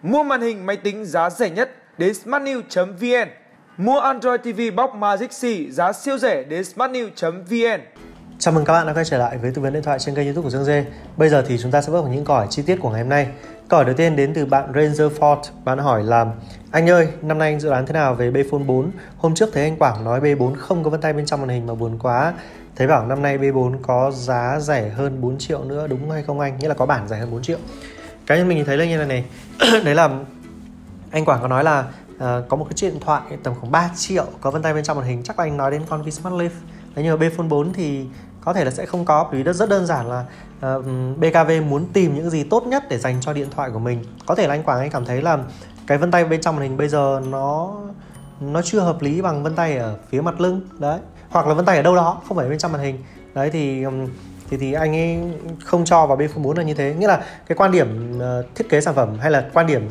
Mua màn hình máy tính giá rẻ nhất đến smartnews.vn. Mua Android TV box Magic C giá siêu rẻ đến smartnews.vn. Chào mừng các bạn đã quay trở lại với tư vấn điện thoại trên kênh YouTube của Dương Dê. Bây giờ thì chúng ta sẽ bước vào những câu hỏi chi tiết của ngày hôm nay. Câu hỏi đầu tiên đến từ bạn Ranger Ford. Bạn hỏi là: anh ơi, năm nay anh dự đoán thế nào về BPhone 4? Hôm trước thấy anh Quảng nói B4 không có vân tay bên trong màn hình mà buồn quá. Thấy bảo năm nay B4 có giá rẻ hơn 4 triệu nữa, đúng hay không anh? Nghĩa là có bản rẻ hơn 4 triệu. Cá nhân mình thấy là như này này. Đấy là anh Quảng có nói là có một cái chiếc điện thoại tầm khoảng 3 triệu có vân tay bên trong màn hình. Chắc là anh nói đến con V Smart Leaf. Đấy, nhưng mà BPhone 4 thì có thể là sẽ không có, bởi vì rất đơn giản là BKV muốn tìm những gì tốt nhất để dành cho điện thoại của mình. Có thể là anh Quảng anh cảm thấy là cái vân tay bên trong màn hình bây giờ nó chưa hợp lý bằng vân tay ở phía mặt lưng đấy, hoặc là vân tay ở đâu đó không phải bên trong màn hình đấy, thì anh ấy không cho vào BPhone 4 là như thế. Nghĩa là cái quan điểm thiết kế sản phẩm hay là quan điểm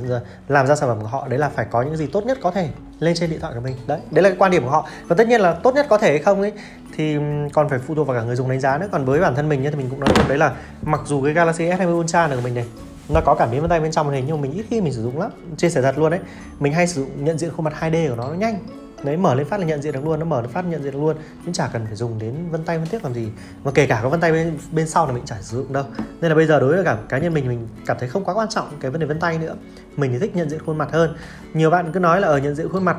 làm ra sản phẩm của họ đấy là phải có những gì tốt nhất có thể lên trên điện thoại của mình. Đấy là cái quan điểm của họ. Và tất nhiên là tốt nhất có thể hay không ấy thì còn phải phụ thuộc vào cả người dùng đánh giá nữa. Còn với bản thân mình thì mình cũng nói luôn đấy là mặc dù cái Galaxy S20 Ultra này của mình này nó có cảm biến vân tay bên trong màn hình, nhưng mà mình ít khi mình sử dụng lắm. Chia sẻ thật luôn đấy, mình hay sử dụng nhận diện khuôn mặt 2D của nó nhanh. Đấy, mở lên phát là nhận diện được luôn, nó mở lên phát nhận diện được luôn, nhưng chả cần phải dùng đến vân tay vân tiếc làm gì. Mà kể cả có vân tay bên sau là mình chả sử dụng đâu. Nên là bây giờ đối với cả cá nhân mình cảm thấy không quá quan trọng cái vấn đề vân tay nữa. Mình thì thích nhận diện khuôn mặt hơn. Nhiều bạn cứ nói là ở nhận diện khuôn mặt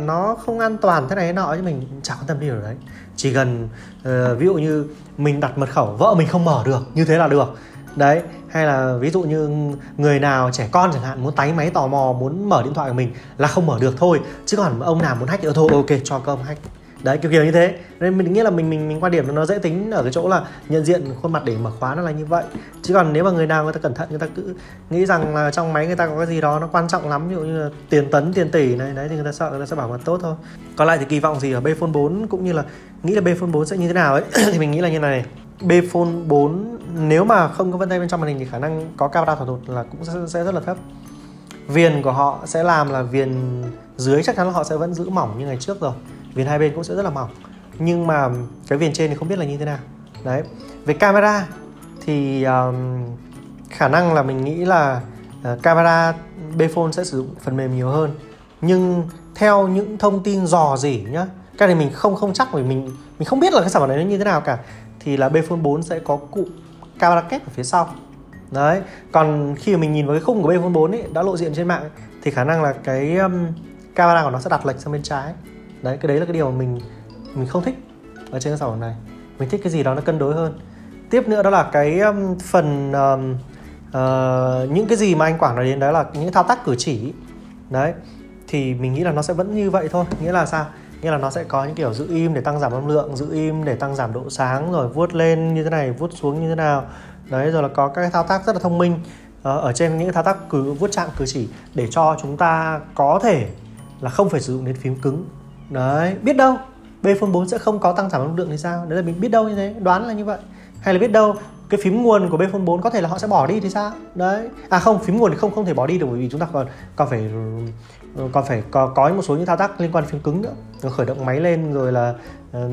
nó không an toàn thế này thế nọ, chứ mình chả quan tâm điều đấy. Chỉ cần ví dụ như mình đặt mật khẩu vợ mình không mở được, như thế là được. Đấy, hay là ví dụ như người nào trẻ con chẳng hạn muốn táy máy tò mò muốn mở điện thoại của mình là không mở được thôi, chứ còn ông nào muốn hack thì thôi ok cho các ông hack. Đấy, kiểu như thế. Nên mình nghĩ là mình quan điểm nó dễ tính ở cái chỗ là nhận diện khuôn mặt để mở khóa nó là như vậy. Chứ còn nếu mà người nào người ta cẩn thận, người ta cứ nghĩ rằng là trong máy người ta có cái gì đó nó quan trọng lắm, ví dụ như là tiền tấn tiền tỷ này đấy, thì người ta sợ người ta sẽ bảo mật tốt thôi. Còn lại thì kỳ vọng gì ở BPhone 4 cũng như là nghĩ là BPhone 4 sẽ như thế nào ấy thì mình nghĩ là như này. BPhone 4 nếu mà không có vân tay bên trong màn hình thì khả năng có camera thủ thuật là cũng sẽ rất là thấp. Viền của họ sẽ làm là viền dưới chắc chắn là họ sẽ vẫn giữ mỏng như ngày trước rồi. Viền hai bên cũng sẽ rất là mỏng. Nhưng mà cái viền trên thì không biết là như thế nào. Đấy. Về camera thì khả năng là mình nghĩ là camera BPhone sẽ sử dụng phần mềm nhiều hơn. Nhưng theo những thông tin dò dỉ nhá, cái này mình không chắc vì mình không biết là cái sản phẩm này nó như thế nào cả, thì là BPhone 4 sẽ có cụm camera kép ở phía sau. Đấy, còn khi mà mình nhìn vào cái khung của BPhone 4 ấy, đã lộ diện trên mạng ấy, thì khả năng là cái camera của nó sẽ đặt lệch sang bên trái. Đấy, cái đấy là cái điều mà mình không thích ở trên cái sản phẩm này. Mình thích cái gì đó nó cân đối hơn. Tiếp nữa đó là cái phần những cái gì mà anh Quảng nói đến, đó là những thao tác cử chỉ. Đấy, thì mình nghĩ là nó sẽ vẫn như vậy thôi. Nghĩa là sao? Nghĩa là nó sẽ có những kiểu giữ im để tăng giảm âm lượng, giữ im để tăng giảm độ sáng, rồi vuốt lên như thế này, vuốt xuống như thế nào. Đấy, rồi là có các cái thao tác rất là thông minh ở trên những thao tác vuốt chạm cử chỉ để cho chúng ta có thể là không phải sử dụng đến phím cứng. Đấy, biết đâu BPhone 4 sẽ không có tăng giảm âm lượng thì sao? Đấy là mình biết đâu như thế, đoán là như vậy. Hay là biết đâu cái phím nguồn của BPhone 4 có thể là họ sẽ bỏ đi thì sao? Đấy. À không, phím nguồn thì không thể bỏ đi được, bởi vì chúng ta còn phải có một số những thao tác liên quan đến phím cứng nữa, rồi khởi động máy lên, rồi là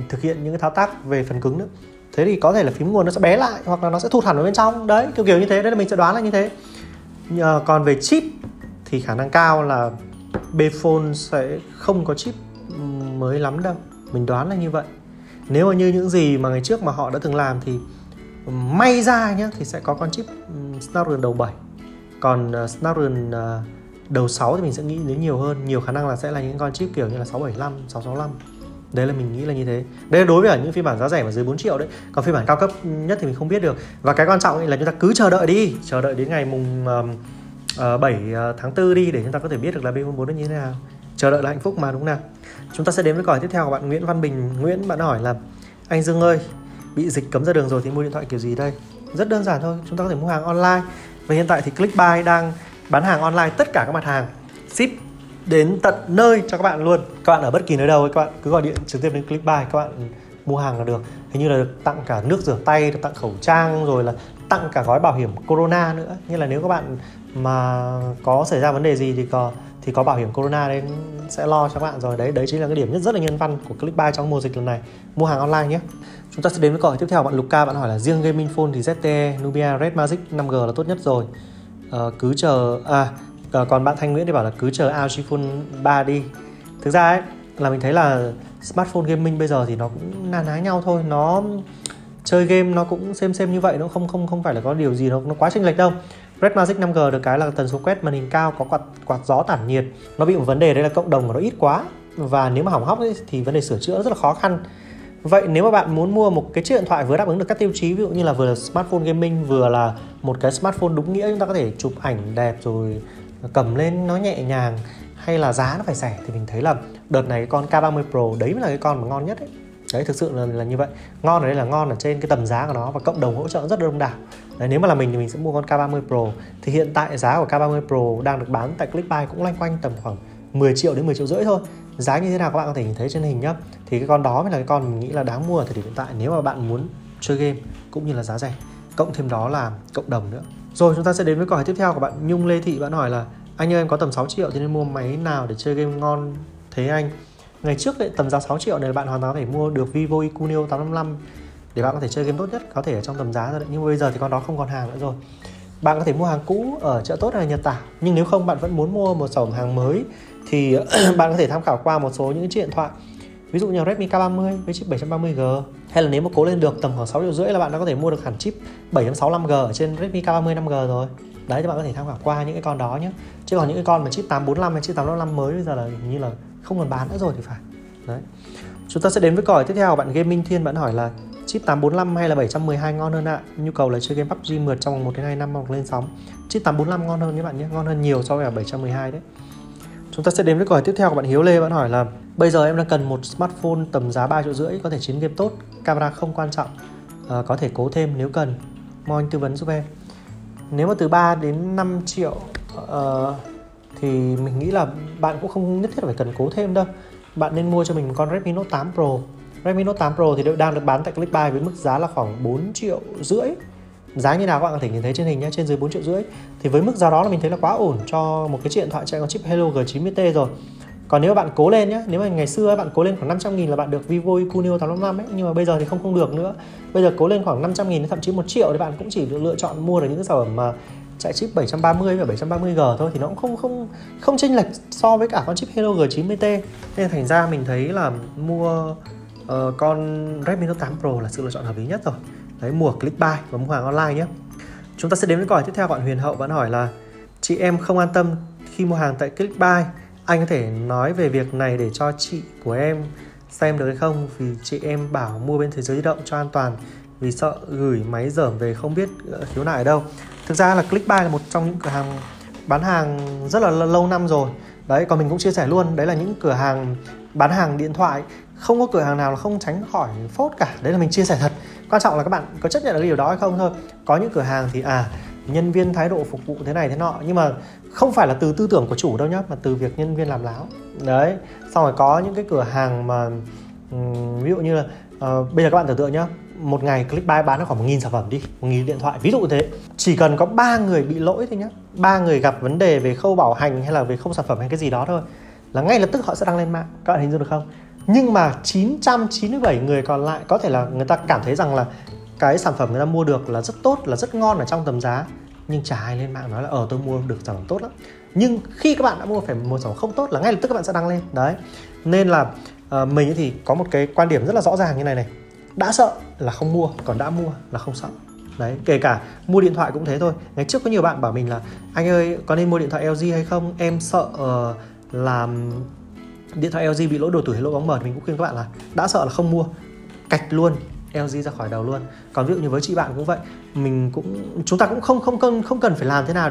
thực hiện những cái thao tác về phần cứng nữa. Thế thì có thể là phím nguồn nó sẽ bé lại, hoặc là nó sẽ thụt hẳn vào bên trong. Đấy, kiểu như thế. Đấy là mình sẽ đoán là như thế. Còn về chip thì khả năng cao là BPhone sẽ không có chip mới lắm đâu. Mình đoán là như vậy. Nếu mà như những gì mà ngày trước mà họ đã từng làm thì may ra nhá, thì sẽ có con chip Snapdragon đầu 7. Còn Snapdragon đầu 6 thì mình sẽ nghĩ đến nhiều hơn. Nhiều khả năng là sẽ là những con chip kiểu như là 675, 665. Đấy là mình nghĩ là như thế. Đây là đối với những phiên bản giá rẻ mà dưới 4 triệu đấy. Còn phiên bản cao cấp nhất thì mình không biết được. Và cái quan trọng là chúng ta cứ chờ đợi đi. Chờ đợi đến ngày mùng 7 tháng 4 đi, để chúng ta có thể biết được là BPhone 4 nó như thế nào. Chờ đợi là hạnh phúc mà, đúng nào. Chúng ta sẽ đến với câu hỏi tiếp theo của bạn Nguyễn Văn Bình. Nguyễn, bạn hỏi là: anh Dương ơi, bị dịch cấm ra đường rồi thì mua điện thoại kiểu gì đây? Rất đơn giản thôi, chúng ta có thể mua hàng online. Và hiện tại thì Clickbuy đang bán hàng online tất cả các mặt hàng, ship đến tận nơi cho các bạn luôn. Các bạn ở bất kỳ nơi đâu, các bạn cứ gọi điện trực tiếp đến Clickbuy, các bạn mua hàng là được. Hình như là được tặng cả nước rửa tay, được tặng khẩu trang, rồi là tặng cả gói bảo hiểm Corona nữa. Như là nếu các bạn mà có xảy ra vấn đề gì thì có bảo hiểm Corona đến sẽ lo cho các bạn rồi. Đấy chính là cái điểm rất là nhân văn của Clickbuy trong mùa dịch lần này. Mua hàng online nhé. Chúng ta sẽ đến với câu hỏi tiếp theo. Bạn Luca, bạn hỏi là riêng gaming phone thì ZTE, Nubia, Red Magic 5G là tốt nhất rồi. Cứ chờ Còn bạn Thanh Nguyễn thì bảo là cứ chờ LG Phone 3 đi. Thực ra ấy là mình thấy là smartphone gaming bây giờ thì nó cũng na ná nhau thôi. Nó chơi game nó cũng xem như vậy, nó không phải là có điều gì nó quá chênh lệch đâu. Red Magic 5G được cái là tần số quét màn hình cao, có quạt gió tản nhiệt. Nó bị một vấn đề đấy là cộng đồng của nó ít quá, và nếu mà hỏng hóc ấy, thì vấn đề sửa chữa rất là khó khăn. Vậy nếu mà bạn muốn mua một cái chiếc điện thoại vừa đáp ứng được các tiêu chí, ví dụ như là vừa là smartphone gaming, vừa là một cái smartphone đúng nghĩa, chúng ta có thể chụp ảnh đẹp rồi cầm lên nó nhẹ nhàng, hay là giá nó phải rẻ, thì mình thấy là đợt này cái con K30 Pro đấy mới là cái con mà ngon nhất ấy. Đấy, thực sự là như vậy. Ngon ở đây là ngon ở trên cái tầm giá của nó, và cộng đồng hỗ trợ rất đông đảo. Đấy, nếu mà là mình thì mình sẽ mua con K30 Pro. Thì hiện tại giá của K30 Pro đang được bán tại Clickbuy cũng loanh quanh tầm khoảng 10 triệu đến 10 triệu rưỡi thôi. Giá như thế nào các bạn có thể nhìn thấy trên hình nhá. Thì cái con đó mới là cái con mình nghĩ là đáng mua ở thời điểm hiện tại nếu mà bạn muốn chơi game cũng như là giá rẻ. Cộng thêm đó là cộng đồng nữa. Rồi, chúng ta sẽ đến với câu hỏi tiếp theo của bạn Nhung Lê Thị. Bạn hỏi là anh ơi, em có tầm 6 triệu thì nên mua máy nào để chơi game ngon thế anh? Ngày trước ấy, tầm giá 6 triệu này bạn hoàn toàn có thể mua được Vivo IQ Neo 855 để bạn có thể chơi game tốt nhất có thể ở trong tầm giá rồi đấy. Nhưng bây giờ thì con đó không còn hàng nữa rồi. Bạn có thể mua hàng cũ ở chợ tốt hay là Nhật Tảo. Nhưng nếu không, bạn vẫn muốn mua một sản phẩm hàng mới thì bạn có thể tham khảo qua một số những chiếc điện thoại. Ví dụ như Redmi K30 với chip 730G. Hay là nếu mà cố lên được tầm khoảng 6 triệu rưỡi là bạn đã có thể mua được hẳn chip 765G ở trên Redmi K30 5G rồi. Đấy, thì bạn có thể tham khảo qua những cái con đó nhé. Chứ còn những cái con mà chip 845 hay chip 855 mới bây giờ là hình như là không còn bán nữa rồi thì phải. Đấy. Chúng ta sẽ đến với câu hỏi tiếp theo của bạn Gaming Thiên. Bạn hỏi là chip 845 hay là 712 ngon hơn ạ? Nhu cầu là chơi game PUBG mượt trong vòng 1 đến 2 năm hoặc lên sóng. Chip 845 ngon hơn các bạn nhé, ngon hơn nhiều so với 712 đấy. Chúng ta sẽ đến với câu hỏi tiếp theo của bạn Hiếu Lê. Bạn hỏi là bây giờ em đang cần một smartphone tầm giá 3 triệu rưỡi, có thể chiến game tốt, camera không quan trọng, có thể cố thêm nếu cần. Mong anh tư vấn giúp em. Nếu mà từ 3 đến 5 triệu thì mình nghĩ là bạn cũng không nhất thiết phải cần cố thêm đâu. Bạn nên mua cho mình một con Redmi Note 8 Pro. Redmi Note 8 Pro thì đang được bán tại Clickbuy với mức giá là khoảng 4 triệu rưỡi. Giá như nào các bạn có thể nhìn thấy trên hình nhé, trên dưới 4 triệu rưỡi. Thì với mức giá đó là mình thấy là quá ổn cho một cái chiếc điện thoại chạy con chip Helio G90T rồi. Còn nếu mà bạn cố lên nhé, nếu mà ngày xưa bạn cố lên khoảng 500.000 là bạn được Vivo IQ Neo 855 ấy, nhưng mà bây giờ thì không được nữa. Bây giờ cố lên khoảng 500.000 thậm chí 1 triệu thì bạn cũng chỉ được lựa chọn mua được những cái sản phẩm mà chạy chip 730 và 730G thôi, thì nó cũng không chênh lệch so với cả con chip Helio G90T. Nên thành ra mình thấy là mua con Redmi Note 8 Pro là sự lựa chọn hợp lý nhất rồi. Đấy, mua Clickbuy và mua hàng online nhé. Chúng ta sẽ đến với câu hỏi tiếp theo của bạn Huyền Hậu. Bạn hỏi là chị em không an tâm khi mua hàng tại Clickbuy, anh có thể nói về việc này để cho chị của em xem được hay không? Vì chị em bảo mua bên Thế Giới Di Động cho an toàn, vì sợ gửi máy dởm về không biết khiếu nại ở đâu. Thực ra là Clickbuy là một trong những cửa hàng bán hàng rất là lâu năm rồi. Đấy, còn mình cũng chia sẻ luôn, đấy là những cửa hàng bán hàng điện thoại, không có cửa hàng nào là không tránh khỏi phốt cả. Đấy là mình chia sẻ thật. Quan trọng là các bạn có chấp nhận được điều đó hay không thôi. Có những cửa hàng thì nhân viên thái độ phục vụ thế này thế nọ, nhưng mà không phải là từ tư tưởng của chủ đâu nhá, mà từ việc nhân viên làm láo. Đấy, xong rồi có những cái cửa hàng mà ví dụ như là bây giờ các bạn tưởng tượng nhá, một ngày Clickbuy bán khoảng 1.000 sản phẩm đi, 1.000 điện thoại, ví dụ thế. Chỉ cần có 3 người bị lỗi thôi nhá, 3 người gặp vấn đề về khâu bảo hành hay là về khâu sản phẩm hay cái gì đó thôi, là ngay lập tức họ sẽ đăng lên mạng. Các bạn hình dung được không? Nhưng mà 997 người còn lại có thể là người ta cảm thấy rằng là cái sản phẩm người ta mua được là rất tốt, là rất ngon ở trong tầm giá, nhưng chả ai lên mạng nói là tôi mua được sản phẩm tốt lắm. Nhưng khi các bạn đã mua phải một sản phẩm không tốt là ngay lập tức các bạn sẽ đăng lên. Đấy, nên là mình thì có một cái quan điểm rất là rõ ràng như này. Đã sợ là không mua, còn đã mua là không sợ. Đấy, kể cả mua điện thoại cũng thế thôi. Ngày trước có nhiều bạn bảo mình là anh ơi, có nên mua điện thoại LG hay không? Em sợ là điện thoại LG bị lỗi đồ tủi hay lỗi bóng mờ. Thì mình cũng khuyên các bạn là đã sợ là không mua, cạch luôn LG ra khỏi đầu luôn. Còn ví dụ như với chị bạn cũng vậy, chúng ta cũng không cần phải làm thế nào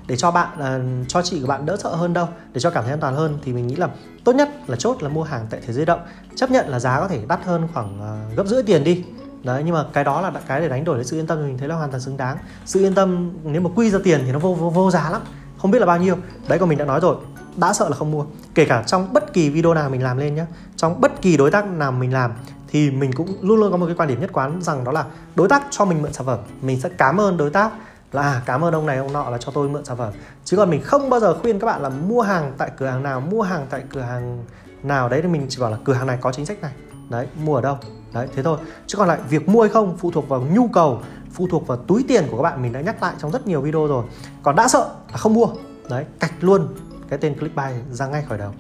để cho bạn cho chị của bạn đỡ sợ hơn đâu, để cho cảm thấy an toàn hơn. Thì mình nghĩ là tốt nhất là chốt là mua hàng tại Thế Giới Di Động. Chấp nhận là giá có thể đắt hơn khoảng gấp rưỡi tiền đi. Đấy, nhưng mà cái đó là cái để đánh đổi lấy sự yên tâm thì mình thấy là hoàn toàn xứng đáng. Sự yên tâm nếu mà quy ra tiền thì nó vô giá lắm, không biết là bao nhiêu. Đấy, còn mình đã nói rồi, đã sợ là không mua. Kể cả trong bất kỳ video nào mình làm lên nhé, trong bất kỳ đối tác nào mình làm, thì mình cũng luôn luôn có một cái quan điểm nhất quán rằng đó là đối tác cho mình mượn sản phẩm, mình sẽ cảm ơn đối tác là cảm ơn ông này ông nọ là cho tôi mượn sản phẩm. Chứ còn mình không bao giờ khuyên các bạn là mua hàng tại cửa hàng nào, mua hàng tại cửa hàng nào. Đấy thì mình chỉ bảo là cửa hàng này có chính sách này, đấy, mua ở đâu. Đấy, thế thôi. Chứ còn lại việc mua hay không phụ thuộc vào nhu cầu, phụ thuộc vào túi tiền của các bạn. Mình đã nhắc lại trong rất nhiều video rồi. Còn đã sợ là không mua, Đấy, cạch luôn cái tên Clickbuy ra ngay khỏi đầu.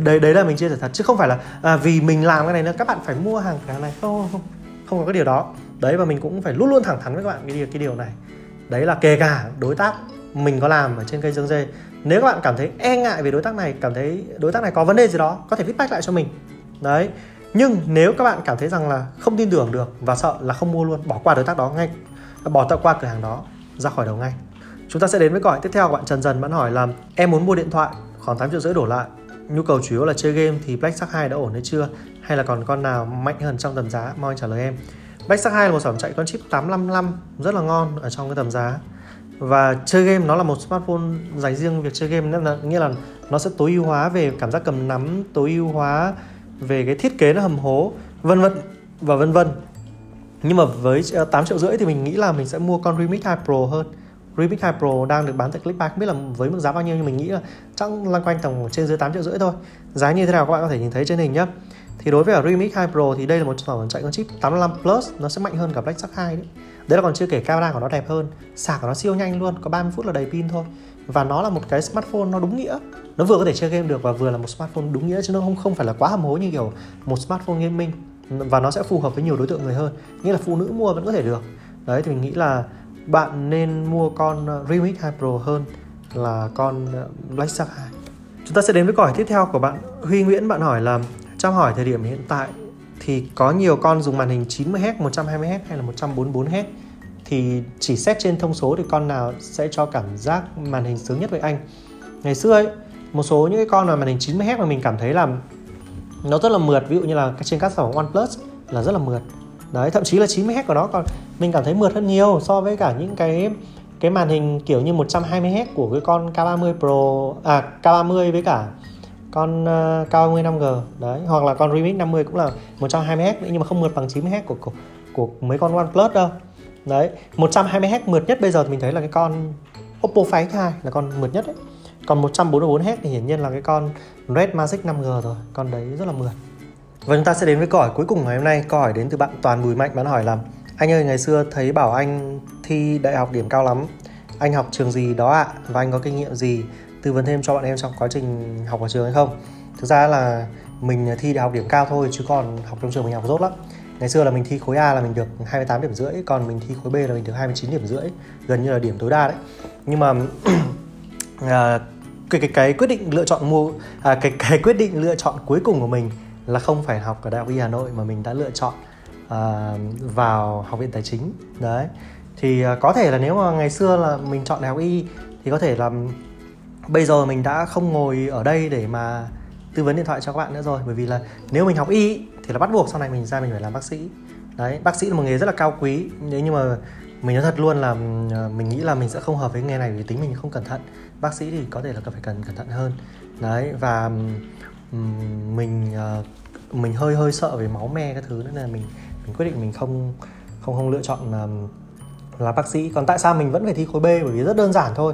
Đấy là mình chia sẻ thật, chứ không phải là vì mình làm cái này nữa các bạn phải mua hàng cái này. Không có cái điều đó. Đấy, và mình cũng phải luôn luôn thẳng thắn với các bạn cái điều này. Đấy là kể cả đối tác mình có làm ở trên kênh Dương Dê, nếu các bạn cảm thấy e ngại về đối tác này, cảm thấy đối tác này có vấn đề gì đó, có thể feedback lại cho mình. Đấy. Nhưng nếu các bạn cảm thấy rằng là không tin tưởng được và sợ là không mua luôn, bỏ qua đối tác đó ngay, bỏ qua cửa hàng đó, ra khỏi đầu ngay. Chúng ta sẽ đến với câu hỏi tiếp theo của bạn Trần Dần. Bạn hỏi là em muốn mua điện thoại khoảng 8,5 triệu đổ lại, nhu cầu chủ yếu là chơi game thì Black Shark 2 đã ổn hay chưa, hay là còn con nào mạnh hơn trong tầm giá? Mong anh trả lời em. Black Shark 2 là một sản phẩm chạy con chip 855 rất là ngon ở trong cái tầm giá. Và chơi game nó là một smartphone dành riêng việc chơi game, nên là nghĩa là nó sẽ tối ưu hóa về cảm giác cầm nắm, tối ưu hóa về cái thiết kế nó hầm hố, vân vân. Nhưng mà với 8,5 triệu thì mình nghĩ là mình sẽ mua con Remix 2 Pro hơn. Remix 2 Pro đang được bán tại Clickbuy, không biết là với mức giá bao nhiêu, nhưng mình nghĩ là chắc loanh quanh tầm trên dưới 8,5 triệu thôi. Giá như thế nào các bạn có thể nhìn thấy trên hình nhé. Thì đối với Remix 2 Pro thì đây là một sản phẩm chạy con chip 855 Plus, nó sẽ mạnh hơn cả Black Shark 2 đấy. Đấy là còn chưa kể camera của nó đẹp hơn, sạc của nó siêu nhanh luôn, có 30 phút là đầy pin thôi. Và nó là một cái smartphone nó đúng nghĩa, nó vừa có thể chơi game được và vừa là một smartphone đúng nghĩa, chứ nó không phải là quá hầm hố như kiểu một smartphone gaming. Và nó sẽ phù hợp với nhiều đối tượng người hơn, nghĩa là phụ nữ mua vẫn có thể được. Đấy, thì mình nghĩ là bạn nên mua con Remix 2 Pro hơn là con Black Shark 2. Chúng ta sẽ đến với câu hỏi tiếp theo của bạn Huy Nguyễn. Bạn hỏi là trong hỏi thời điểm hiện tại thì có nhiều con dùng màn hình 90Hz, 120Hz hay là 144Hz, thì chỉ xét trên thông số thì con nào sẽ cho cảm giác màn hình sướng nhất với anh? Ngày xưa ấy, một số những cái con mà màn hình 90Hz mà mình cảm thấy là nó rất là mượt, ví dụ như là trên các sản phẩm OnePlus là rất là mượt. Đấy, thậm chí là 90Hz của nó còn mình cảm thấy mượt hơn nhiều so với cả những cái màn hình kiểu như 120Hz của cái con K30 Pro, K30 với cả con K30 5G. Đấy, hoặc là con Remix 50 cũng là 120Hz nhưng mà không mượt bằng 90Hz của mấy con OnePlus đâu. Đấy, 120Hz mượt nhất bây giờ thì mình thấy là cái con Oppo Find X2 là con mượt nhất đấy. Còn 144Hz thì hiển nhiên là cái con Red Magic 5G rồi, con đấy rất là mượt. Và chúng ta sẽ đến với câu hỏi cuối cùng ngày hôm nay. Câu hỏi đến từ bạn Toàn Bùi Mạnh. Bạn hỏi là anh ơi, ngày xưa thấy bảo anh thi đại học điểm cao lắm, anh học trường gì đó ạ? Và anh có kinh nghiệm gì tư vấn thêm cho bọn em trong quá trình học ở trường hay không? Thực ra là mình thi đại học điểm cao thôi, chứ còn học trong trường mình học dốt lắm. Ngày xưa là mình thi khối A là mình được 28,5 điểm, còn mình thi khối B là mình được 29,5 điểm, gần như là điểm tối đa đấy. Nhưng mà cái quyết định lựa chọn cái quyết định lựa chọn cuối cùng của mình là không phải học ở Đại học Y Hà Nội, mà mình đã lựa chọn vào Học viện Tài chính. Đấy, thì có thể là nếu mà ngày xưa là mình chọn Đại học Y thì có thể là bây giờ mình đã không ngồi ở đây để mà tư vấn điện thoại cho các bạn nữa rồi. Bởi vì là nếu mình học Y thì là bắt buộc sau này mình phải làm bác sĩ. Đấy, bác sĩ là một nghề rất là cao quý. Nếu như mà mình nói thật luôn là mình nghĩ là mình sẽ không hợp với nghề này vì tính mình không cẩn thận. Bác sĩ thì có thể là phải cẩn thận hơn. Đấy, và mình hơi sợ về máu me các thứ, nên là mình quyết định mình không lựa chọn là bác sĩ. Còn tại sao mình vẫn phải thi khối B? Bởi vì rất đơn giản thôi,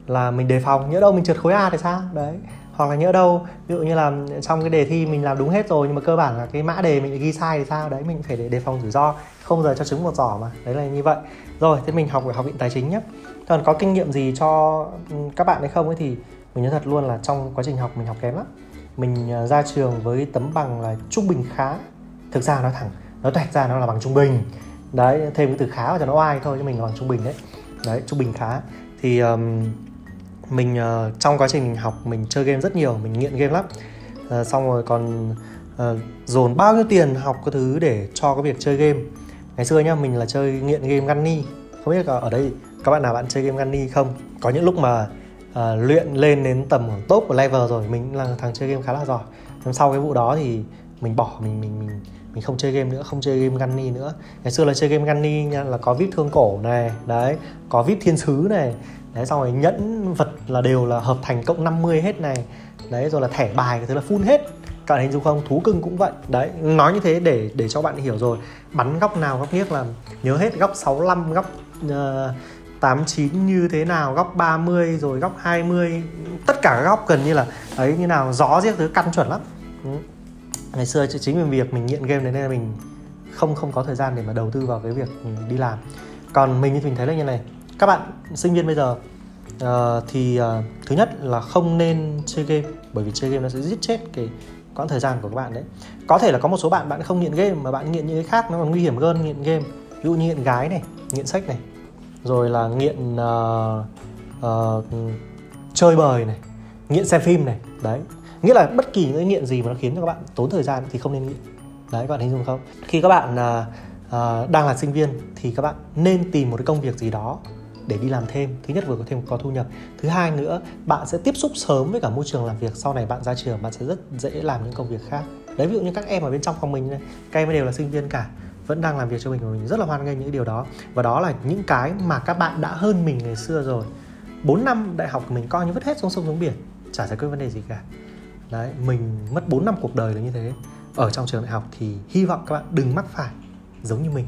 là mình đề phòng nhỡ đâu mình trượt khối A thì sao đấy, hoặc là nhỡ đâu ví dụ như là trong cái đề thi mình làm đúng hết rồi nhưng mà cơ bản là cái mã đề mình ghi sai thì sao đấy, mình phải đề phòng rủi ro, không giờ cho trứng một giỏ mà. Đấy là như vậy. Rồi, thế mình học ở Học viện Tài chính nhé. Còn có kinh nghiệm gì cho các bạn hay không ấy thì mình nói thật luôn là trong quá trình học mình học kém lắm. Mình ra trường với tấm bằng là trung bình khá. Thực ra nói toẹt ra nó là bằng trung bình. Đấy, thêm cái từ khá vào cho nó oai thôi, chứ mình là bằng trung bình đấy. Đấy, trung bình khá. Thì mình trong quá trình học mình chơi game rất nhiều, mình nghiện game lắm. Xong rồi còn dồn bao nhiêu tiền học cái thứ để cho cái việc chơi game. Ngày xưa nhá, mình là chơi nghiện game Gunny. Không biết ở đây các bạn nào bạn chơi game Gunny không? Có những lúc mà luyện lên đến tầm top của level rồi, mình là thằng chơi game khá là giỏi. Nhưng sau cái vụ đó thì mình bỏ, mình không chơi game nữa, không chơi game Gunny nữa. Ngày xưa là chơi game Gunny nha, là có VIP thương cổ này, đấy, có VIP thiên sứ này, đấy, xong rồi nhẫn vật là đều là hợp thành cộng 50 hết này, đấy, rồi là thẻ bài cái thứ là full hết. Các bạn hình dung không? Thú cưng cũng vậy. Đấy, nói như thế để cho bạn hiểu rồi. Bắn góc nào góc nghiếc là nhớ hết, góc 65, góc 89 như thế nào, góc 30 rồi góc 20, tất cả các góc gần như là ấy như nào, gió giết thứ căn chuẩn lắm. Ngày xưa chính vì việc mình nghiện game đấy nên là mình không có thời gian để mà đầu tư vào cái việc đi làm. Còn mình thì mình thấy là như này, các bạn sinh viên bây giờ Thứ nhất là không nên chơi game, bởi vì chơi game nó sẽ giết chết cái quãng thời gian của các bạn đấy. Có thể là có một số bạn không nghiện game mà bạn nghiện những cái khác nó còn nguy hiểm hơn nghiện game. Ví dụ như nghiện gái này, nghiện sách này, rồi là nghiện chơi bời này, nghiện xem phim này. Đấy, nghĩa là bất kỳ những cái nghiện gì mà nó khiến cho các bạn tốn thời gian thì không nên nghiện. Đấy, các bạn hình dung không? Khi các bạn đang là sinh viên thì các bạn nên tìm một cái công việc gì đó để đi làm thêm. Thứ nhất vừa có thu nhập. Thứ hai nữa, bạn sẽ tiếp xúc sớm với cả môi trường làm việc. Sau này bạn ra trường bạn sẽ rất dễ làm những công việc khác. Đấy, ví dụ như các em ở bên trong phòng mình này, các em đều là sinh viên cả, vẫn đang làm việc cho mình và mình rất là hoan nghênh những điều đó. Và đó là những cái mà các bạn đã hơn mình ngày xưa rồi. 4 năm đại học của mình coi như vứt hết xuống sông xuống biển, chả giải quyết vấn đề gì cả. Đấy, mình mất 4 năm cuộc đời là như thế. Ở trong trường đại học thì hy vọng các bạn đừng mắc phải giống như mình.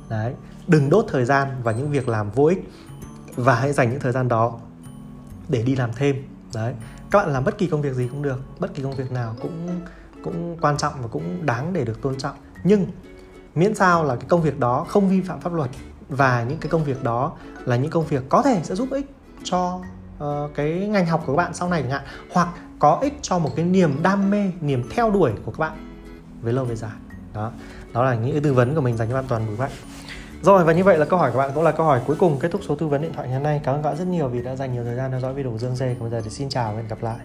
Đấy, đừng đốt thời gian vào những việc làm vô ích và hãy dành những thời gian đó để đi làm thêm. Đấy, các bạn làm bất kỳ công việc gì cũng được, bất kỳ công việc nào cũng quan trọng và cũng đáng để được tôn trọng. Nhưng miễn sao là cái công việc đó không vi phạm pháp luật và những cái công việc đó là những công việc có thể sẽ giúp ích cho cái ngành học của các bạn sau này chẳng hạn, hoặc có ích cho một cái niềm đam mê, niềm theo đuổi của các bạn về lâu về dài. Đó là những cái tư vấn của mình dành cho bạn toàn buổi bạn. Rồi, và như vậy là câu hỏi của bạn cũng là câu hỏi cuối cùng kết thúc số tư vấn điện thoại ngày hôm nay. Cảm ơn các bạn rất nhiều vì đã dành nhiều thời gian theo dõi video của Dương Dê. Còn bây giờ thì xin chào và hẹn gặp lại.